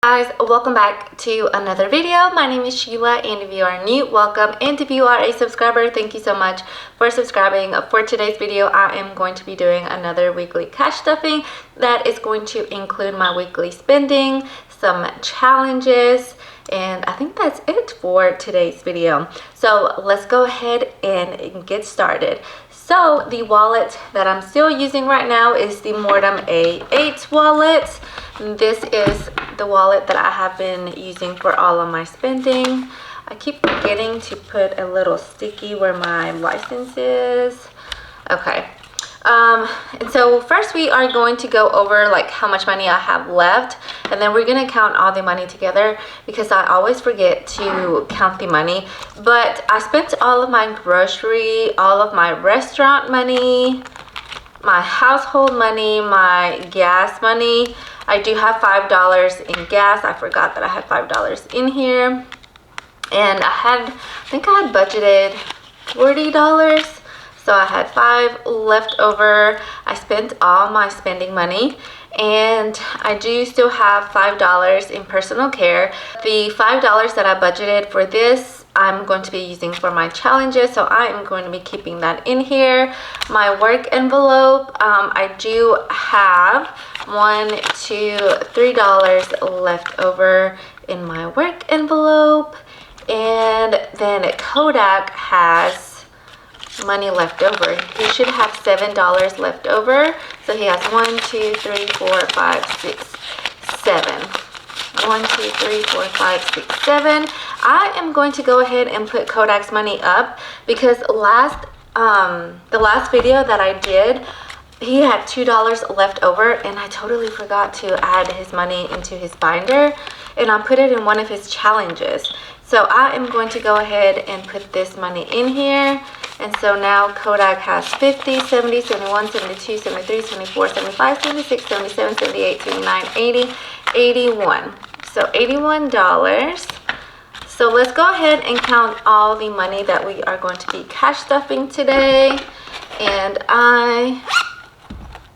Guys, welcome back to another video. My name is Sheila, and if you are new, welcome, and if you are a subscriber, thank you so much for subscribing. For today's video, I am going to be doing another weekly cash stuffing that is going to include my weekly spending, some challenges, and I think that's it for today's video. So let's go ahead and get started. So the wallet that I'm still using right now is the Morterm A8 Wallet. This is the wallet that I have been using for all of my spending. I keep forgetting to put a little sticky where my license is. Okay. And so first we are going to go over like how much money I have left, and then we're going to count all the money together because I always forget to count the money. But I spent all of my grocery, all of my restaurant money, my household money, my gas money. I do have $5 in gas. I forgot that I had $5 in here. And I think I had budgeted $40. So I had $5 left over. I spent all my spending money, and I do still have $5 in personal care. The $5 that I budgeted for this, I'm going to be using for my challenges, so I am going to be keeping that in here. My work envelope, I do have $1, $2, $3 left over in my work envelope, and then Kodak has money left over. He should have $7 left over. So he has 1, 2, 3, 4, 5, 6, 7. 1, 2, 3, 4, 5, 6, 7. I am going to go ahead and put Kodak's money up because the last video that I did, he had $2 left over, and I totally forgot to add his money into his binder, and I put it in one of his challenges. So I am going to go ahead and put this money in here. And so now Kodak has 50, 70, 71, 72, 73, 74, 75, 76, 77, 78, 79, 80, 81. So $81. So let's go ahead and count all the money that we are going to be cash stuffing today. And I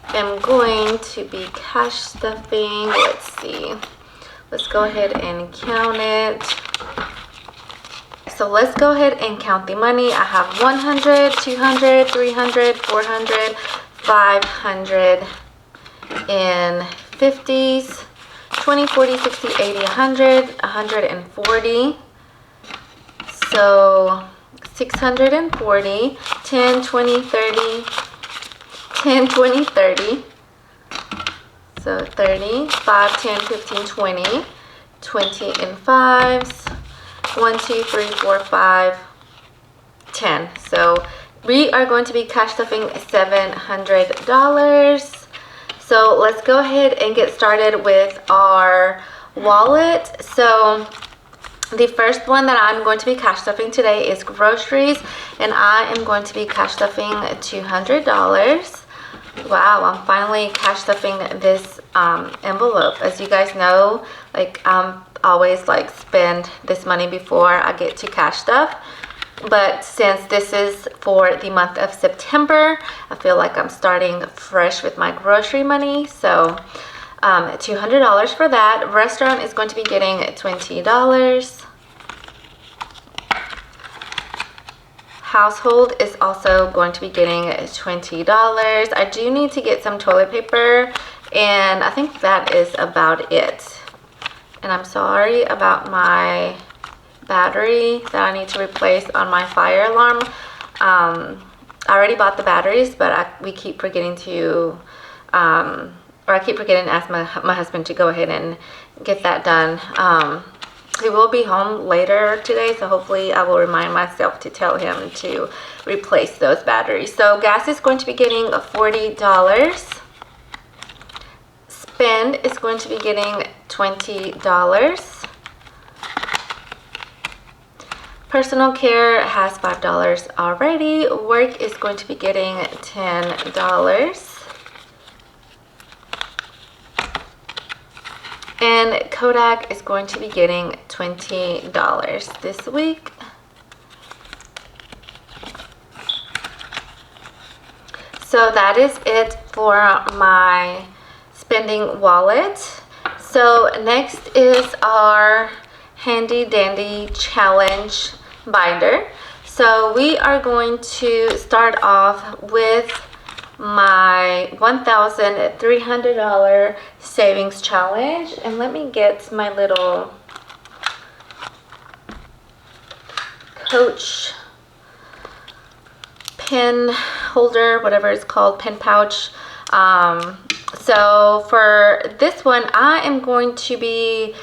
am going to be cash stuffing, let's see. Let's go ahead and count it. So let's go ahead and count the money. I have 100, 200, 300, 400, 500 in 50s, 20, 40, 60, 80, 100, 140. So 640, 10, 20, 30, 10, 20, 30. So 30, 5, 10, 15, 20, 20 in 5s. 1, 2, 3, 4, 5, 10. So we are going to be cash stuffing $700. So let's go ahead and get started with our wallet. So the first one that I'm going to be cash stuffing today is groceries, and I am going to be cash stuffing $200. Wow, I'm finally cash stuffing this envelope. As you guys know, like always like spend this money before I get to cash stuff, but since this is for the month of September, I feel like I'm starting fresh with my grocery money. So $200 for that. Restaurant is going to be getting $20. Household is also going to be getting $20. I do need to get some toilet paper, and I think that is about it. And I'm sorry about my battery that I need to replace on my fire alarm. I already bought the batteries, but we keep forgetting to, or I keep forgetting to ask my husband to go ahead and get that done. He will be home later today, so hopefully I will remind myself to tell him to replace those batteries. So gas is going to be getting $40. Spend is going to be getting $20. Personal care has $5 already. Work is going to be getting $10. And Kodak is going to be getting $20 this week. So that is it for my spending wallet. So next is our handy dandy challenge binder. So we are going to start off with my $1,300 savings challenge, and let me get my little Coach pen holder, whatever it's called, pen pouch. So for this one, I am going to be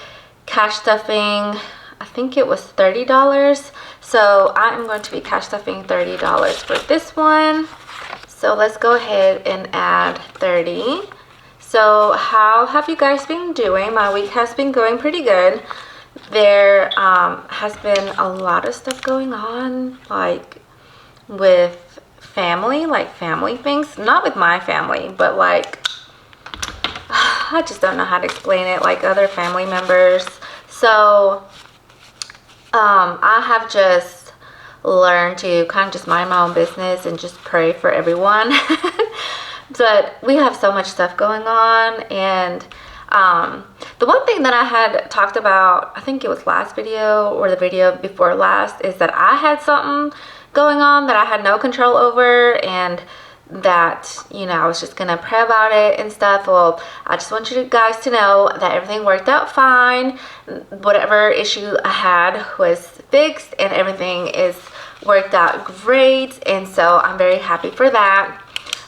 cash stuffing, I think it was $30. So I'm going to be cash stuffing $30 for this one. So let's go ahead and add 30. So how have you guys been doing? My week has been going pretty good. There has been a lot of stuff going on, like with family, like family things. Not with my family, but like, I just don't know how to explain it, like other family members. So I have just learned to kind of just mind my own business and just pray for everyone. But we have so much stuff going on, and the one thing that I had talked about, I think it was last video or the video before last, is that I had something going on that I had no control over, and that, you know, I was just gonna pray about it and stuff. Well, I just want you guys to know that everything worked out fine. Whatever issue I had was fixed, and everything is worked out great, and so I'm very happy for that.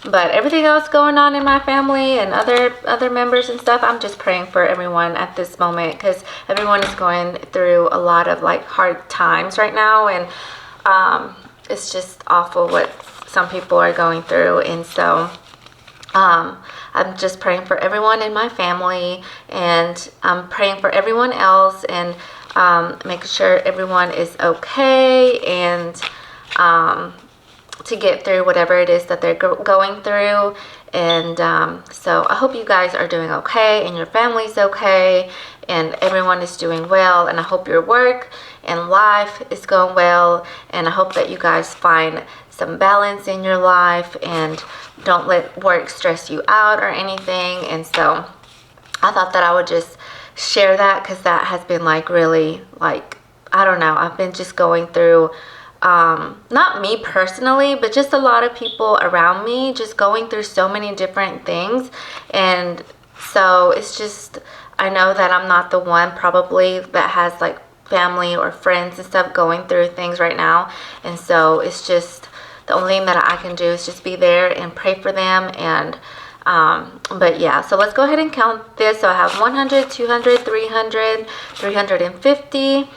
But everything else going on in my family and other members and stuff, I'm just praying for everyone at this moment, because everyone is going through a lot of like hard times right now, and it's just awful what some people are going through. And so I'm just praying for everyone in my family, and I'm praying for everyone else, and making sure everyone is okay, and to get through whatever it is that they're going through. And so I hope you guys are doing okay, and your family's okay, and everyone is doing well, and I hope your work and life is going well, and I hope that you guys find some balance in your life and don't let work stress you out or anything. And so I thought that I would just share that, because that has been like really, like, I don't know, I've been just going through not me personally, but just a lot of people around me just going through so many different things. And so it's just, I know that I'm not the one probably that has like family or friends and stuff going through things right now. And so it's just, the only thing that I can do is just be there and pray for them. And but yeah, so let's go ahead and count this. So I have 100, 200, 300, 350,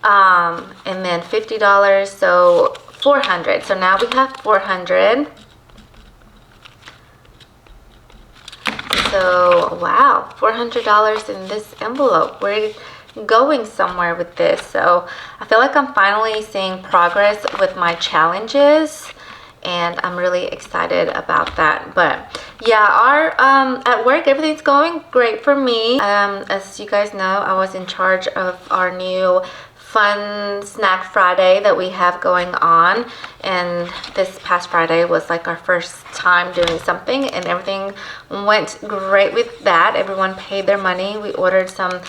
and then $50, so 400. So now we have 400. So wow, $400 in this envelope. We're going somewhere with this. So I feel like I'm finally seeing progress with my challenges, and I'm really excited about that. But yeah, our at work, everything's going great for me. As you guys know, I was in charge of our new fun snack Friday that we have going on, and this past Friday was like our first time doing something, and everything went great with that. Everyone paid their money. We ordered some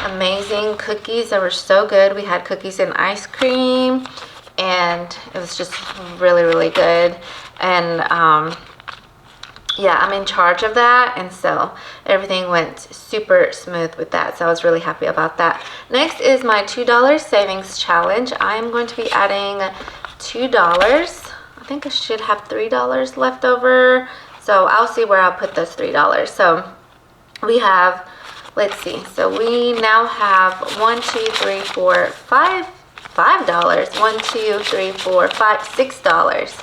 amazing cookies that were so good. We had cookies and ice cream, and it was just really good. And yeah, I'm in charge of that, and so everything went super smooth with that. So I was really happy about that. Next is my $2 savings challenge. I'm going to be adding $2. I think I should have $3 left over, so I'll see where I'll put those $3. So we have, let's see, so we now have $1, 2, 3, 4, $5. $1, 2, 3, 4, 5, $6.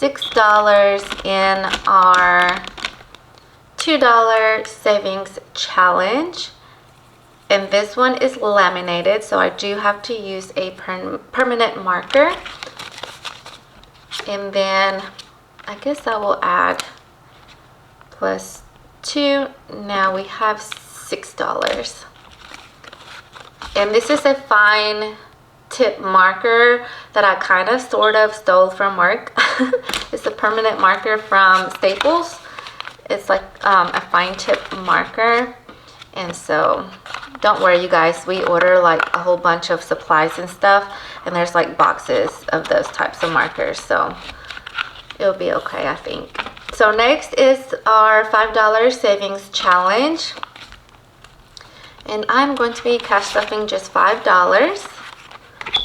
$6 in our $2 savings challenge. And this one is laminated, so I do have to use a permanent marker. And then I guess I will add plus 2. Now we have $6. And this is a fine tip marker that I kind of sort of stole from work. It's a permanent marker from Staples. It's like a fine tip marker, And so don't worry, you guys, we order like a whole bunch of supplies and stuff, and there's like boxes of those types of markers, so it'll be okay, I think. So next is our $5 savings challenge, and I'm going to be cash stuffing just $5.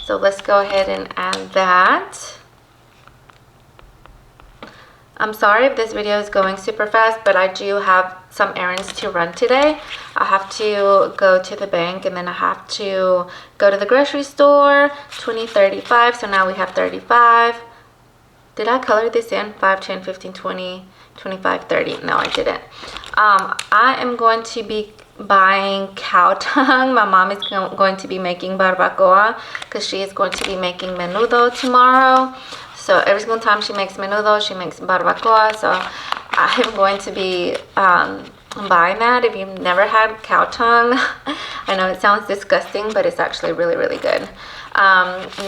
So let's go ahead and add that. I'm sorry if this video is going super fast, but I do have some errands to run today. I have to go to the bank, and then I have to go to the grocery store. 20, 35, so now we have 35. Did I color this in? 5, 10, 15, 20, 25, 30. No, I didn't. I am going to be buying cow tongue. My mom is going to be making barbacoa because she is going to be making menudo tomorrow. So every single time she makes menudo, she makes barbacoa. So I'm going to be buying that. If you've never had cow tongue, I know it sounds disgusting, but it's actually really, really good.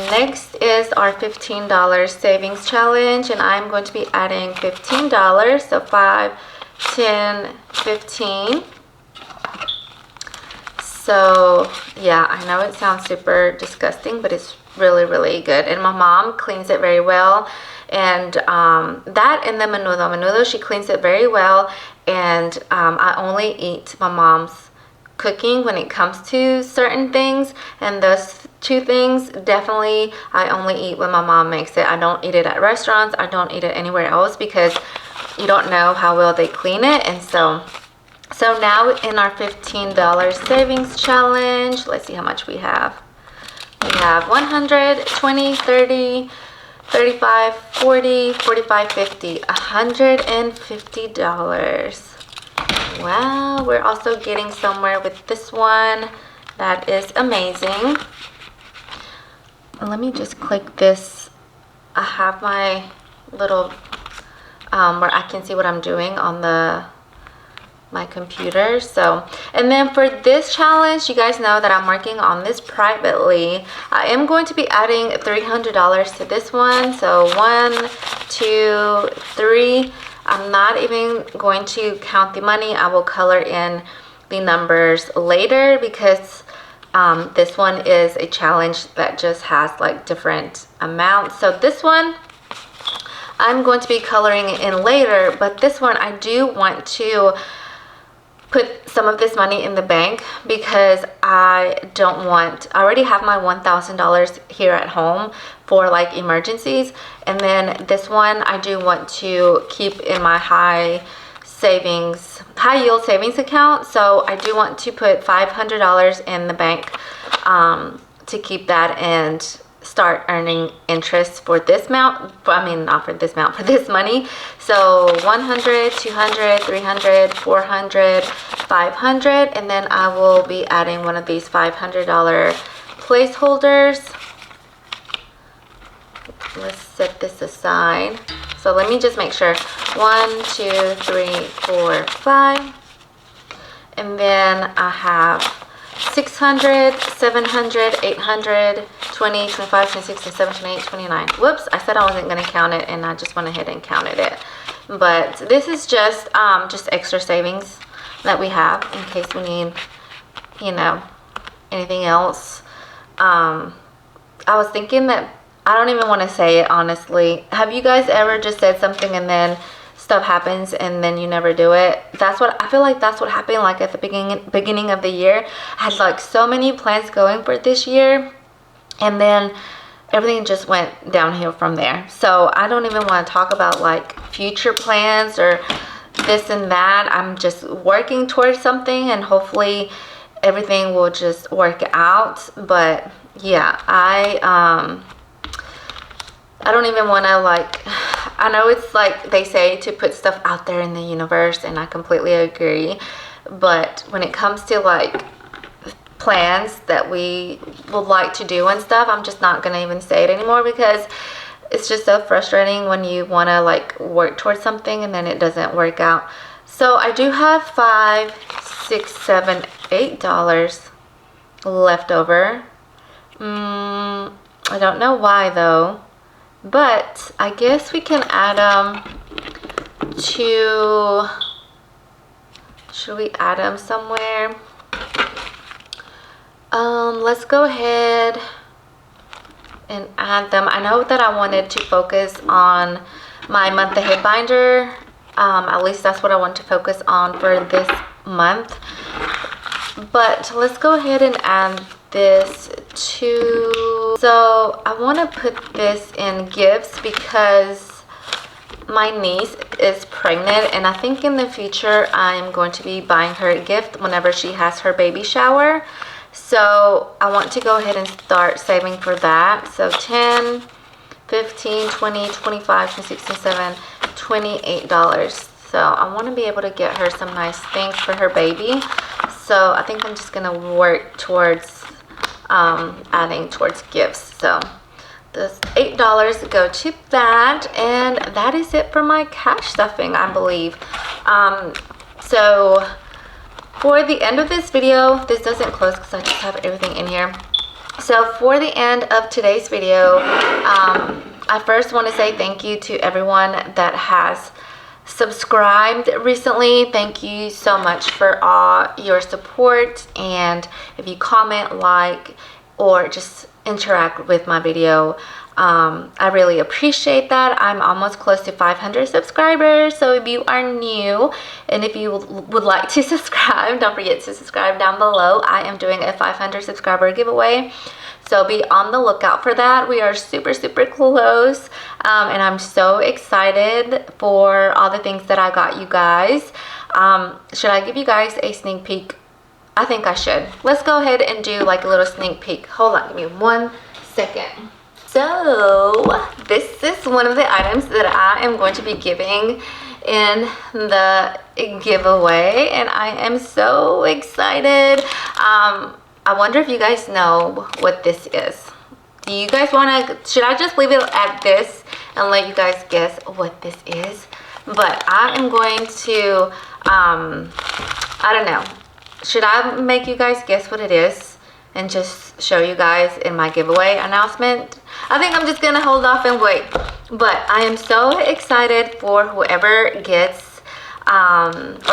Next is our $15 savings challenge, and I'm going to be adding $15. So 5, 10, 15. So yeah, I know it sounds super disgusting, but it's really, really good. And my mom cleans it very well. And that and the menudo, she cleans it very well. And I only eat my mom's cooking when it comes to certain things. And those two things, definitely, I only eat when my mom makes it. I don't eat it at restaurants. I don't eat it anywhere else because you don't know how well they clean it. And so now in our $15 savings challenge, let's see how much we have. We have 100, 20, 30, 35, 40, 45, 50, $150. Wow, we're also getting somewhere with this one. That is amazing. Let me just click this. I have my little where I can see what I'm doing on my computer. So, and then for this challenge, you guys know that I'm working on this privately. I am going to be adding $300 to this one. So 1, 2, 3. I'm not even going to count the money. I will color in the numbers later because this one is a challenge that just has like different amounts. So this one I'm going to be coloring in later, but this one I do want to put some of this money in the bank because I already have my $1,000 here at home for like emergencies, and then this one I do want to keep in my high yield savings account. So I do want to put $500 in the bank to keep that and start earning interest for this amount. I mean, not for this amount, for this money. So 100, 200, 300, 400, 500, and then I will be adding one of these $500 placeholders. Let's set this aside. So let me just make sure. 1, 2, 3, 4, 5. And then I have 600, 700, 800, 20, 25, 26, 27, 28, 29. Whoops, I said I wasn't going to count it, and I just went ahead and counted it. But this is just extra savings that we have in case we need, you know, anything else. I was thinking that, I don't even want to say it, honestly. Have you guys ever just said something and then stuff happens and then you never do it? That's what I feel like. That's what happened like at the beginning of the year. I had like so many plans going for this year, and then everything just went downhill from there. So I don't even want to talk about like future plans or this and that. I'm just working towards something, and hopefully everything will just work out. But yeah, I don't even want to like, I know it's like they say to put stuff out there in the universe, and I completely agree, but when it comes to like plans that we would like to do and stuff, I'm just not gonna even say it anymore because it's just so frustrating when you want to like work towards something and then it doesn't work out. So I do have $5, $6, $7, $8 left over. I don't know why though, but I guess we can add them to Should we add them somewhere? Let's go ahead and add them. I know that I wanted to focus on my month ahead binder. At least that's what I want to focus on for this month. But let's go ahead and add this to, so I want to put this in gifts because my niece is pregnant, and I think in the future I'm going to be buying her a gift whenever she has her baby shower. So I want to go ahead and start saving for that. So 10, 15, 20, 25, 26, 27, $28. So I want to be able to get her some nice things for her baby. So I think I'm just going to work towards adding towards gifts. So this $8 go to that, and that is it for my cash stuffing, I believe. So for the end of this video, this doesn't close because I just have everything in here. So for the end of today's video, I first want to say thank you to everyone that has subscribed recently. Thank you so much for all your support, and if you comment, like, or just interact with my video, I really appreciate that. I'm almost close to 500 subscribers, so if you are new and if you would like to subscribe, don't forget to subscribe down below. I am doing a 500 subscriber giveaway, so be on the lookout for that. We are super close, and I'm so excited for all the things that I got you guys. Should I give you guys a sneak peek? I think I should. Let's go ahead and do like a little sneak peek. Hold on, give me 1 second. So this is one of the items that I am going to be giving in the giveaway, and I am so excited. I wonder if you guys know what this is. Do you guys want to, should I just leave it at this and let you guys guess what this is? But I am going to, I don't know. Should I make you guys guess what it is and just show you guys in my giveaway announcement? I think I'm just gonna hold off and wait. But I am so excited for whoever gets, or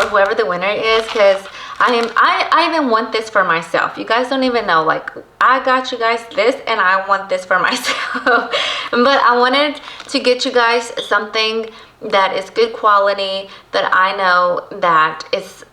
whoever the winner is, because I even want this for myself. You guys don't even know, like, I got you guys this and I want this for myself. But I wanted to get you guys something that is good quality, that I know that is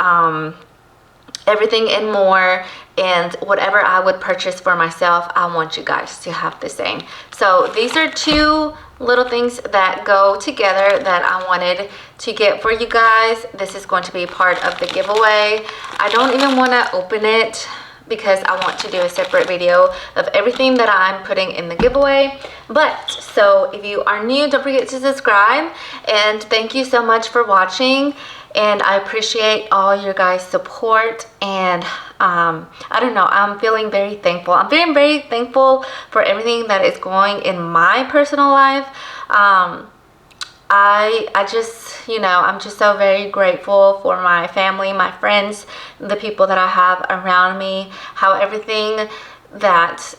everything and more, and whatever I would purchase for myself, I want you guys to have the same. So these are two little things that go together that I wanted to get for you guys. This is going to be part of the giveaway. I don't even want to open it because I want to do a separate video of everything that I'm putting in the giveaway. But so if you are new, don't forget to subscribe, and thank you so much for watching. And I appreciate all your guys' support, and I don't know, I'm feeling very thankful. I'm feeling very thankful for everything that is going in my personal life. I just, you know, I'm just so very grateful for my family, my friends, the people that I have around me, how everything that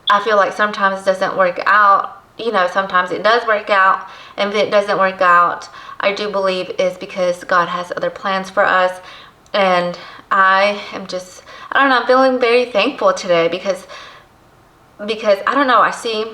I feel like sometimes doesn't work out, you know, sometimes it does work out, and if it doesn't work out, I do believe is because God has other plans for us. And I am just, I don't know, I'm feeling very thankful today because I don't know, I see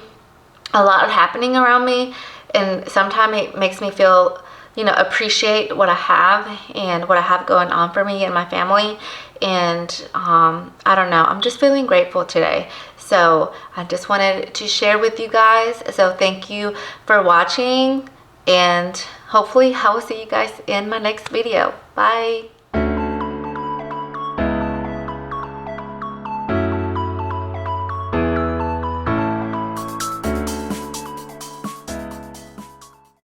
a lot happening around me, and sometimes it makes me feel, you know, appreciate what I have and what I have going on for me and my family. And I don't know, I'm just feeling grateful today. So I just wanted to share with you guys. So thank you for watching, and hopefully I will see you guys in my next video. Bye.